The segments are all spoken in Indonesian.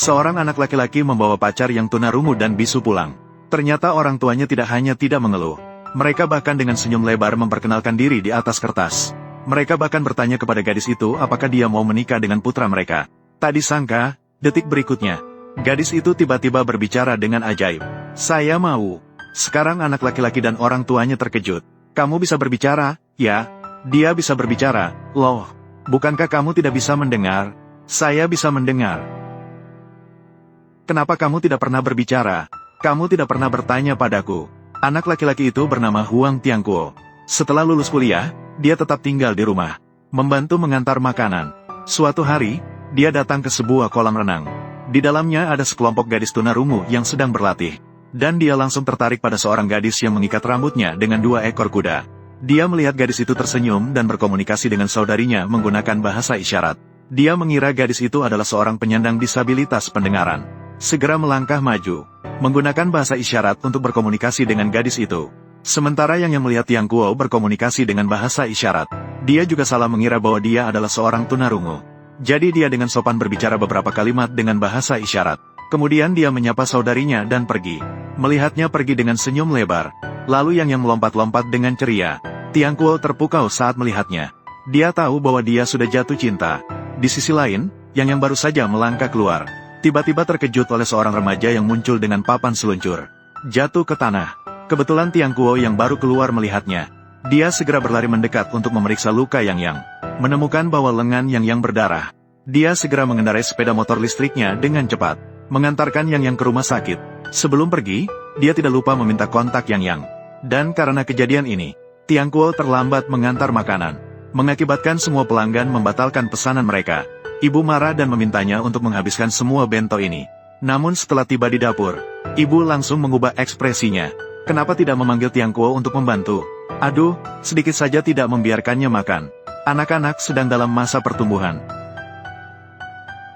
Seorang anak laki-laki membawa pacar yang tunarungu dan bisu pulang. Ternyata orang tuanya tidak hanya tidak mengeluh. Mereka bahkan dengan senyum lebar memperkenalkan diri di atas kertas. Mereka bahkan bertanya kepada gadis itu apakah dia mau menikah dengan putra mereka. Tak disangka, detik berikutnya, gadis itu tiba-tiba berbicara dengan ajaib. Saya mau. Sekarang anak laki-laki dan orang tuanya terkejut. Kamu bisa berbicara? Ya, dia bisa berbicara. Loh, bukankah kamu tidak bisa mendengar? Saya bisa mendengar. Kenapa kamu tidak pernah berbicara? Kamu tidak pernah bertanya padaku. Anak laki-laki itu bernama Huang Tiangkuo. Setelah lulus kuliah, dia tetap tinggal di rumah, membantu mengantar makanan. Suatu hari, dia datang ke sebuah kolam renang. Di dalamnya ada sekelompok gadis tunarungu yang sedang berlatih. Dan dia langsung tertarik pada seorang gadis yang mengikat rambutnya dengan 2 ekor kuda. Dia melihat gadis itu tersenyum dan berkomunikasi dengan saudarinya menggunakan bahasa isyarat. Dia mengira gadis itu adalah seorang penyandang disabilitas pendengaran. Segera melangkah maju, menggunakan bahasa isyarat untuk berkomunikasi dengan gadis itu. Sementara yang melihat Tiangkuo berkomunikasi dengan bahasa isyarat, dia juga salah mengira bahwa dia adalah seorang tunarungu. Jadi dia dengan sopan berbicara beberapa kalimat dengan bahasa isyarat. Kemudian dia menyapa saudarinya dan pergi. Melihatnya pergi dengan senyum lebar. Lalu yang melompat-lompat dengan ceria. Tiangkuo terpukau saat melihatnya. Dia tahu bahwa dia sudah jatuh cinta. Di sisi lain, yang baru saja melangkah keluar, tiba-tiba terkejut oleh seorang remaja yang muncul dengan papan seluncur. Jatuh ke tanah. Kebetulan Tiangkuo yang baru keluar melihatnya. Dia segera berlari mendekat untuk memeriksa luka Yang. Menemukan bahwa lengan Yang berdarah. Dia segera mengendarai sepeda motor listriknya dengan cepat, mengantarkan Yang ke rumah sakit. Sebelum pergi, dia tidak lupa meminta kontak Yang. Dan karena kejadian ini, Tiangkuo terlambat mengantar makanan, mengakibatkan semua pelanggan membatalkan pesanan mereka. Ibu marah dan memintanya untuk menghabiskan semua bento ini. Namun setelah tiba di dapur, ibu langsung mengubah ekspresinya. Kenapa tidak memanggil Tiangkuo untuk membantu? Aduh, sedikit saja tidak membiarkannya makan. Anak-anak sedang dalam masa pertumbuhan.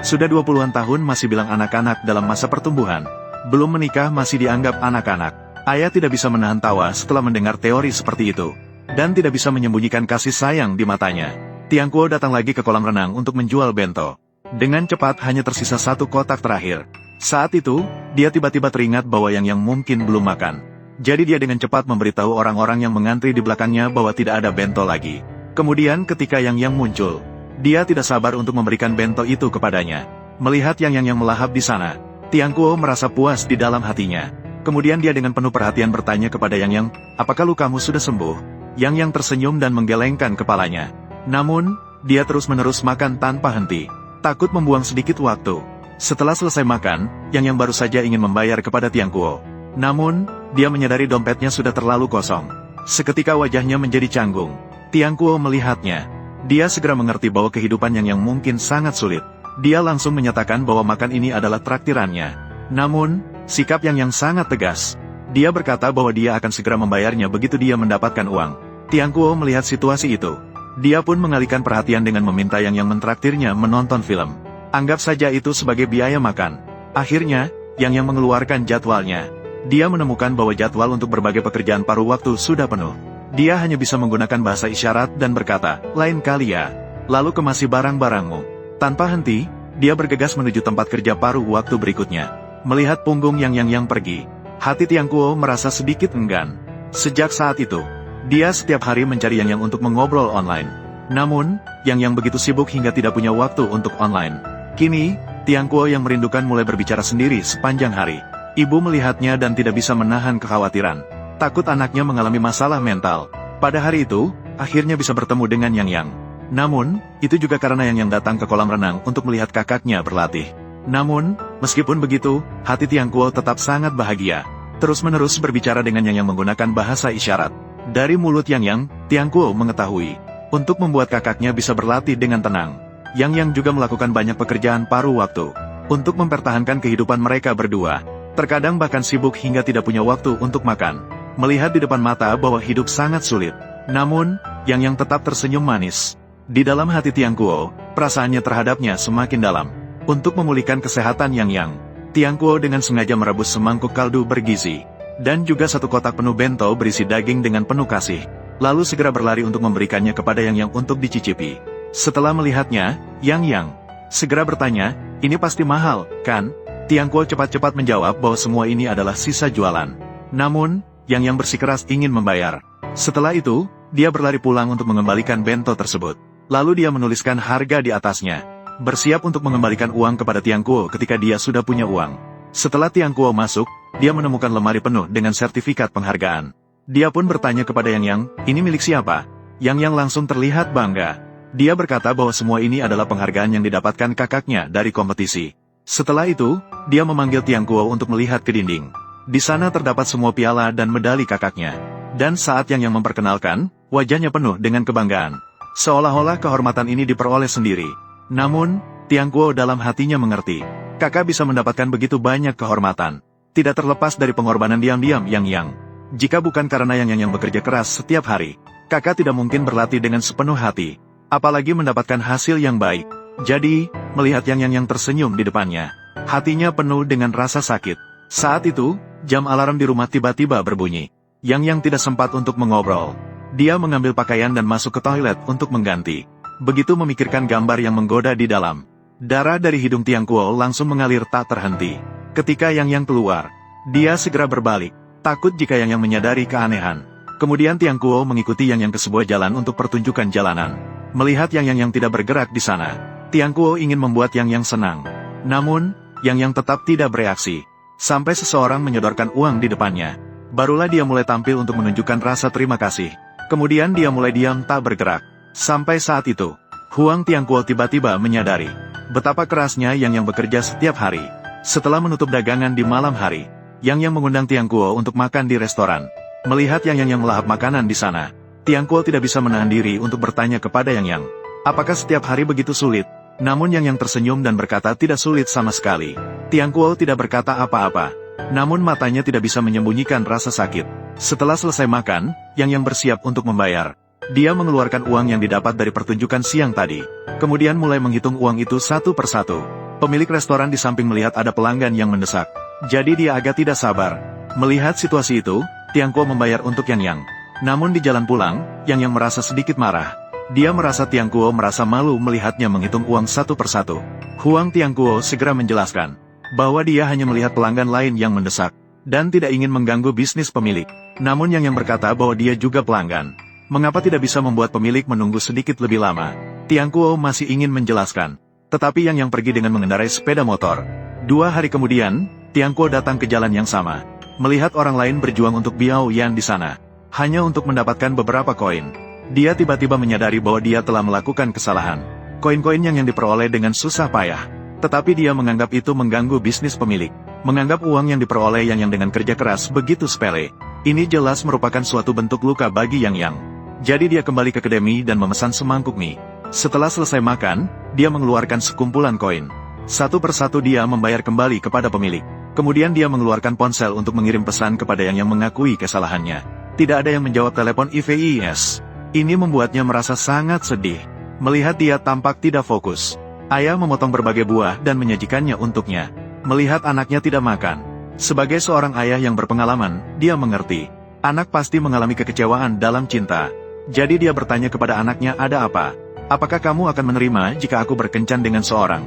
Sudah 20-an tahun masih bilang anak-anak dalam masa pertumbuhan. Belum menikah masih dianggap anak-anak. Ayah tidak bisa menahan tawa setelah mendengar teori seperti itu. Dan tidak bisa menyembunyikan kasih sayang di matanya. Tiangkuo datang lagi ke kolam renang untuk menjual bento. Dengan cepat hanya tersisa 1 kotak terakhir. Saat itu, dia tiba-tiba teringat bahwa yang mungkin belum makan. Jadi dia dengan cepat memberitahu orang-orang yang mengantri di belakangnya bahwa tidak ada bento lagi. Kemudian ketika Yang muncul, dia tidak sabar untuk memberikan bento itu kepadanya. Melihat Yang melahap di sana, Tiangkuo merasa puas di dalam hatinya. Kemudian dia dengan penuh perhatian bertanya kepada Yang, apakah lukamu sudah sembuh? Yang tersenyum dan menggelengkan kepalanya. Namun, dia terus-menerus makan tanpa henti, takut membuang sedikit waktu. Setelah selesai makan, Yang baru saja ingin membayar kepada Tiangkuo. Namun, dia menyadari dompetnya sudah terlalu kosong. Seketika wajahnya menjadi canggung. Tiangkuo melihatnya. Dia segera mengerti bahwa kehidupan Yang mungkin sangat sulit. Dia langsung menyatakan bahwa makan ini adalah traktirannya. Namun, sikap Yang sangat tegas. Dia berkata bahwa dia akan segera membayarnya begitu dia mendapatkan uang. Tiangkuo melihat situasi itu. Dia pun mengalihkan perhatian dengan meminta Yang mentraktirnya menonton film. Anggap saja itu sebagai biaya makan. Akhirnya, Yang mengeluarkan jadwalnya. Dia menemukan bahwa jadwal untuk berbagai pekerjaan paruh waktu sudah penuh. Dia hanya bisa menggunakan bahasa isyarat dan berkata, lain kali ya. Lalu kemasi barang-barangmu. Tanpa henti, dia bergegas menuju tempat kerja paruh waktu berikutnya. Melihat punggung Yang pergi, hati Tiangkuo merasa sedikit enggan. Sejak saat itu, dia setiap hari mencari Yang untuk mengobrol online. Namun, Yang begitu sibuk hingga tidak punya waktu untuk online. Kini, Tiangkuo yang merindukan mulai berbicara sendiri sepanjang hari. Ibu melihatnya dan tidak bisa menahan kekhawatiran. Takut anaknya mengalami masalah mental. Pada hari itu, akhirnya bisa bertemu dengan Yang. Namun, itu juga karena Yang datang ke kolam renang untuk melihat kakaknya berlatih. Namun, meskipun begitu, hati Tiangkuo tetap sangat bahagia. Terus-menerus berbicara dengan Yang menggunakan bahasa isyarat. Dari mulut Yang, Tiangkuo mengetahui. Untuk membuat kakaknya bisa berlatih dengan tenang. Yang juga melakukan banyak pekerjaan paruh waktu. Untuk mempertahankan kehidupan mereka berdua. Terkadang bahkan sibuk hingga tidak punya waktu untuk makan. Melihat di depan mata bahwa hidup sangat sulit. Namun, Yang tetap tersenyum manis. Di dalam hati Tiangkuo, perasaannya terhadapnya semakin dalam. Untuk memulihkan kesehatan Yang, Tiangkuo dengan sengaja merebus semangkuk kaldu bergizi. Dan juga 1 kotak penuh bento berisi daging dengan penuh kasih. Lalu segera berlari untuk memberikannya kepada Yang untuk dicicipi. Setelah melihatnya, Yang segera bertanya, Ini pasti mahal, kan? Tiang Kuo cepat-cepat menjawab bahwa semua ini adalah sisa jualan. Namun, Yang bersikeras ingin membayar. Setelah itu, dia berlari pulang untuk mengembalikan bento tersebut. Lalu dia menuliskan harga di atasnya. Bersiap untuk mengembalikan uang kepada Tiang Kuo ketika dia sudah punya uang. Setelah Tiang Kuo masuk, dia menemukan lemari penuh dengan sertifikat penghargaan. Dia pun bertanya kepada Yang, ini milik siapa? Yang langsung terlihat bangga. Dia berkata bahwa semua ini adalah penghargaan yang didapatkan kakaknya dari kompetisi. Setelah itu, dia memanggil Tiang Kuo untuk melihat ke dinding. Di sana terdapat semua piala dan medali kakaknya. Dan saat Yang memperkenalkan, wajahnya penuh dengan kebanggaan. Seolah-olah kehormatan ini diperoleh sendiri. Namun, Tiang Kuo dalam hatinya mengerti. Kakak bisa mendapatkan begitu banyak kehormatan. Tidak terlepas dari pengorbanan diam-diam Yang. Jika bukan karena Yang bekerja keras setiap hari, kakak tidak mungkin berlatih dengan sepenuh hati. Apalagi mendapatkan hasil yang baik. Jadi, melihat Yang tersenyum di depannya, hatinya penuh dengan rasa sakit. Saat itu, jam alarm di rumah tiba-tiba berbunyi. Yang tidak sempat untuk mengobrol. Dia mengambil pakaian dan masuk ke toilet untuk mengganti. Begitu memikirkan gambar yang menggoda di dalam, darah dari hidung Tiang Kuo langsung mengalir tak terhenti. Ketika Yang keluar, dia segera berbalik, takut jika Yang menyadari keanehan. Kemudian Tiang Kuo mengikuti Yang ke sebuah jalan untuk pertunjukan jalanan. Melihat Yang tidak bergerak di sana, Tiang Kuo ingin membuat Yang senang. Namun, Yang tetap tidak bereaksi. Sampai seseorang menyodorkan uang di depannya. Barulah dia mulai tampil untuk menunjukkan rasa terima kasih. Kemudian dia mulai diam tak bergerak. Sampai saat itu, Huang Tiang Kuo tiba-tiba menyadari betapa kerasnya Yang bekerja setiap hari. Setelah menutup dagangan di malam hari, Yang mengundang Tiang Kuo untuk makan di restoran. Melihat Yang melahap makanan di sana, Tiang Kuo tidak bisa menahan diri untuk bertanya kepada Yang, apakah setiap hari begitu sulit? Namun Yang tersenyum dan berkata tidak sulit sama sekali. Tiang Kuo tidak berkata apa-apa. Namun matanya tidak bisa menyembunyikan rasa sakit. Setelah selesai makan, Yang bersiap untuk membayar. Dia mengeluarkan uang yang didapat dari pertunjukan siang tadi. Kemudian mulai menghitung uang itu satu persatu. Pemilik restoran di samping melihat ada pelanggan yang mendesak. Jadi dia agak tidak sabar. Melihat situasi itu, Tiang Kuo membayar untuk Yang. Namun di jalan pulang, Yang merasa sedikit marah. Dia merasa Tiang Kuo merasa malu melihatnya menghitung uang satu persatu. Huang Tiang Kuo segera menjelaskan bahwa dia hanya melihat pelanggan lain yang mendesak, dan tidak ingin mengganggu bisnis pemilik. Namun Yang berkata bahwa dia juga pelanggan. Mengapa tidak bisa membuat pemilik menunggu sedikit lebih lama? Tiang Kuo masih ingin menjelaskan. Tetapi Yang pergi dengan mengendarai sepeda motor. 2 hari kemudian, Tiang Kuo datang ke jalan yang sama. Melihat orang lain berjuang untuk Biao Yan di sana. Hanya untuk mendapatkan beberapa koin. Dia tiba-tiba menyadari bahwa dia telah melakukan kesalahan. Koin-koin yang diperoleh dengan susah payah. Tetapi dia menganggap itu mengganggu bisnis pemilik. Menganggap uang yang diperoleh Yang dengan kerja keras begitu sepele. Ini jelas merupakan suatu bentuk luka bagi Yang. Jadi dia kembali ke akademi dan memesan semangkuk mie. Setelah selesai makan, dia mengeluarkan sekumpulan koin. Satu persatu dia membayar kembali kepada pemilik. Kemudian dia mengeluarkan ponsel untuk mengirim pesan kepada Yang mengakui kesalahannya. Tidak ada yang menjawab telepon IVIS. Ini membuatnya merasa sangat sedih. Melihat dia tampak tidak fokus. Ayah memotong berbagai buah dan menyajikannya untuknya. Melihat anaknya tidak makan. Sebagai seorang ayah yang berpengalaman, dia mengerti. Anak pasti mengalami kekecewaan dalam cinta. Jadi dia bertanya kepada anaknya, ada apa? Apakah kamu akan menerima jika aku berkencan dengan seorang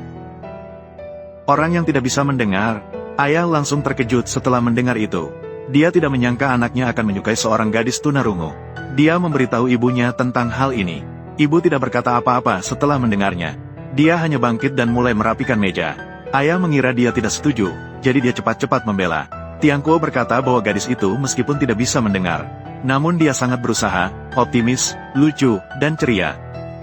orang yang tidak bisa mendengar? Ayah langsung terkejut setelah mendengar itu. Dia tidak menyangka anaknya akan menyukai seorang gadis tunarungu. Dia memberitahu ibunya tentang hal ini. Ibu tidak berkata apa-apa setelah mendengarnya. Dia hanya bangkit dan mulai merapikan meja. Ayah mengira dia tidak setuju, jadi dia cepat-cepat membela. Tiang Kuo berkata bahwa gadis itu meskipun tidak bisa mendengar, namun dia sangat berusaha, optimis, lucu, dan ceria.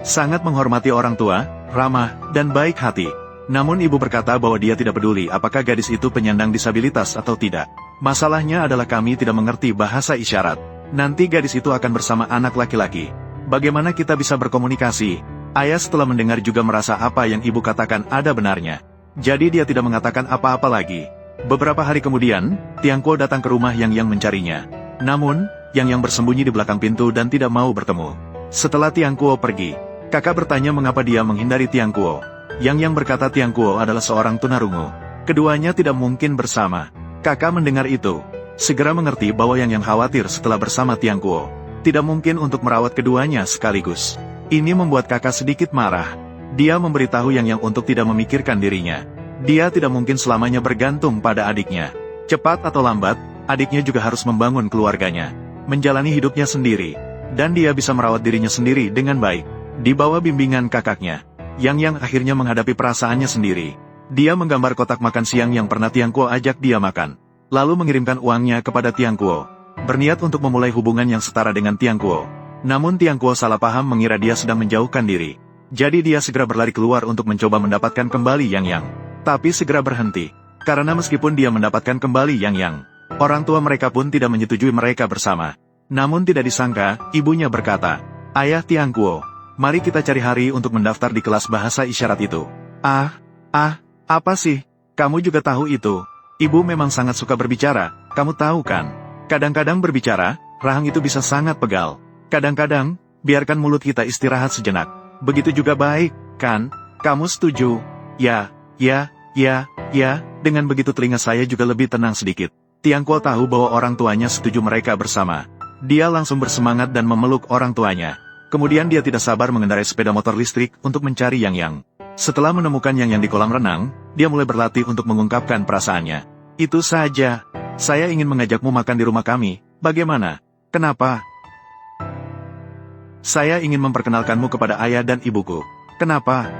Sangat menghormati orang tua, ramah, dan baik hati. Namun ibu berkata bahwa dia tidak peduli apakah gadis itu penyandang disabilitas atau tidak. Masalahnya adalah kami tidak mengerti bahasa isyarat. Nanti gadis itu akan bersama anak laki-laki. Bagaimana kita bisa berkomunikasi? Ayah setelah mendengar juga merasa apa yang ibu katakan ada benarnya. Jadi dia tidak mengatakan apa-apa lagi. Beberapa hari kemudian, Tiang Kuo datang ke rumah Yang mencarinya. Namun, Yang bersembunyi di belakang pintu dan tidak mau bertemu. Setelah Tiang Kuo pergi, kakak bertanya mengapa dia menghindari Tiang Kuo. Yang berkata Tiang Kuo adalah seorang tunarungu. Keduanya tidak mungkin bersama. Kakak mendengar itu, segera mengerti bahwa Yang khawatir setelah bersama Tiang Kuo. Tidak mungkin untuk merawat keduanya sekaligus. Ini membuat kakak sedikit marah. Dia memberitahu Yang untuk tidak memikirkan dirinya. Dia tidak mungkin selamanya bergantung pada adiknya. Cepat atau lambat, adiknya juga harus membangun keluarganya, menjalani hidupnya sendiri, dan dia bisa merawat dirinya sendiri dengan baik. Di bawah bimbingan kakaknya, Yang akhirnya menghadapi perasaannya sendiri. Dia menggambar kotak makan siang yang pernah Tiang Kuo ajak dia makan, lalu mengirimkan uangnya kepada Tiang Kuo, berniat untuk memulai hubungan yang setara dengan Tiang Kuo. Namun Tiang Kuo salah paham mengira dia sedang menjauhkan diri. Jadi dia segera berlari keluar untuk mencoba mendapatkan kembali Yang. Tapi segera berhenti, karena meskipun dia mendapatkan kembali Yang, orang tua mereka pun tidak menyetujui mereka bersama. Namun tidak disangka, ibunya berkata, "Ayah Tiang Kuo, mari kita cari hari untuk mendaftar di kelas bahasa isyarat itu." Apa sih? Kamu juga tahu itu? Ibu memang sangat suka berbicara, kamu tahu kan? Kadang-kadang berbicara, rahang itu bisa sangat pegal. Kadang-kadang, biarkan mulut kita istirahat sejenak. Begitu juga baik, kan? Kamu setuju? Ya. Dengan begitu telinga saya juga lebih tenang sedikit. Tiang Kuo tahu bahwa orang tuanya setuju mereka bersama. Dia langsung bersemangat dan memeluk orang tuanya. Kemudian dia tidak sabar mengendarai sepeda motor listrik untuk mencari Yang. Setelah menemukan Yang di kolam renang, dia mulai berlatih untuk mengungkapkan perasaannya. "Itu saja. Saya ingin mengajakmu makan di rumah kami. Bagaimana? Kenapa?" "Saya ingin memperkenalkanmu kepada ayah dan ibuku." "Kenapa?"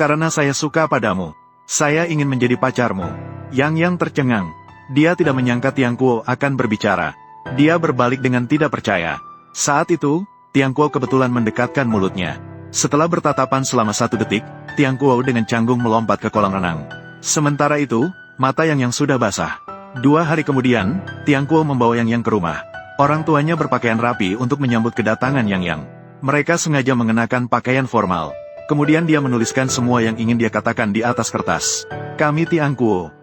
"Karena saya suka padamu. Saya ingin menjadi pacarmu." Yang tercengang. Dia tidak menyangka Tiang Kuo akan berbicara. Dia berbalik dengan tidak percaya. Saat itu, Tiang Kuo kebetulan mendekatkan mulutnya. Setelah bertatapan selama 1 detik, Tiang Kuo dengan canggung melompat ke kolam renang. Sementara itu, mata Yang sudah basah. 2 hari kemudian, Tiang Kuo membawa Yang ke rumah. Orang tuanya berpakaian rapi untuk menyambut kedatangan Yang. Mereka sengaja mengenakan pakaian formal. Kemudian dia menuliskan semua yang ingin dia katakan di atas kertas. "Kami Tiang Kuo.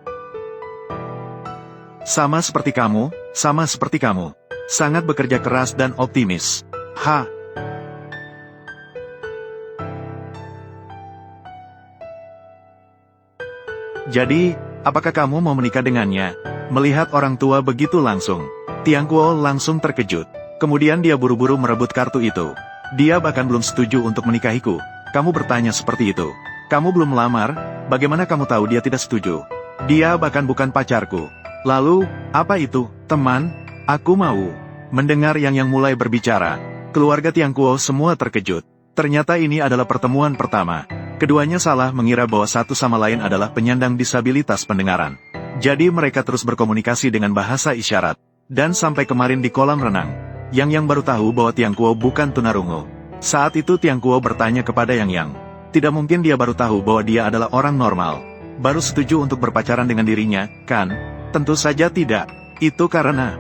Sama seperti kamu, sangat bekerja keras dan optimis. Jadi, apakah kamu mau menikah dengannya?" Melihat orang tua begitu langsung, Tiang Kuo langsung terkejut. Kemudian dia buru-buru merebut kartu itu. "Dia bahkan belum setuju untuk menikahiku. Kamu bertanya seperti itu. Kamu belum melamar, bagaimana kamu tahu dia tidak setuju? Dia bahkan bukan pacarku." "Lalu, apa itu, teman? Aku mau." Mendengar Yang mulai berbicara, keluarga Tiang Kuo semua terkejut. Ternyata ini adalah pertemuan pertama. Keduanya salah mengira bahwa satu sama lain adalah penyandang disabilitas pendengaran. Jadi mereka terus berkomunikasi dengan bahasa isyarat. Dan sampai kemarin di kolam renang, Yang baru tahu bahwa Tiang Kuo bukan tunarungu. Saat itu Tiang Kuo bertanya kepada Yang. Tidak mungkin dia baru tahu bahwa dia adalah orang normal. Baru setuju untuk berpacaran dengan dirinya, kan? Tentu saja tidak. Itu karena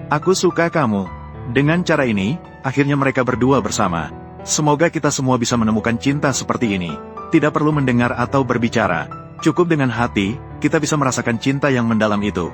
aku suka kamu. Dengan cara ini, akhirnya mereka berdua bersama. Semoga kita semua bisa menemukan cinta seperti ini. Tidak perlu mendengar atau berbicara. Cukup dengan hati, kita bisa merasakan cinta yang mendalam itu.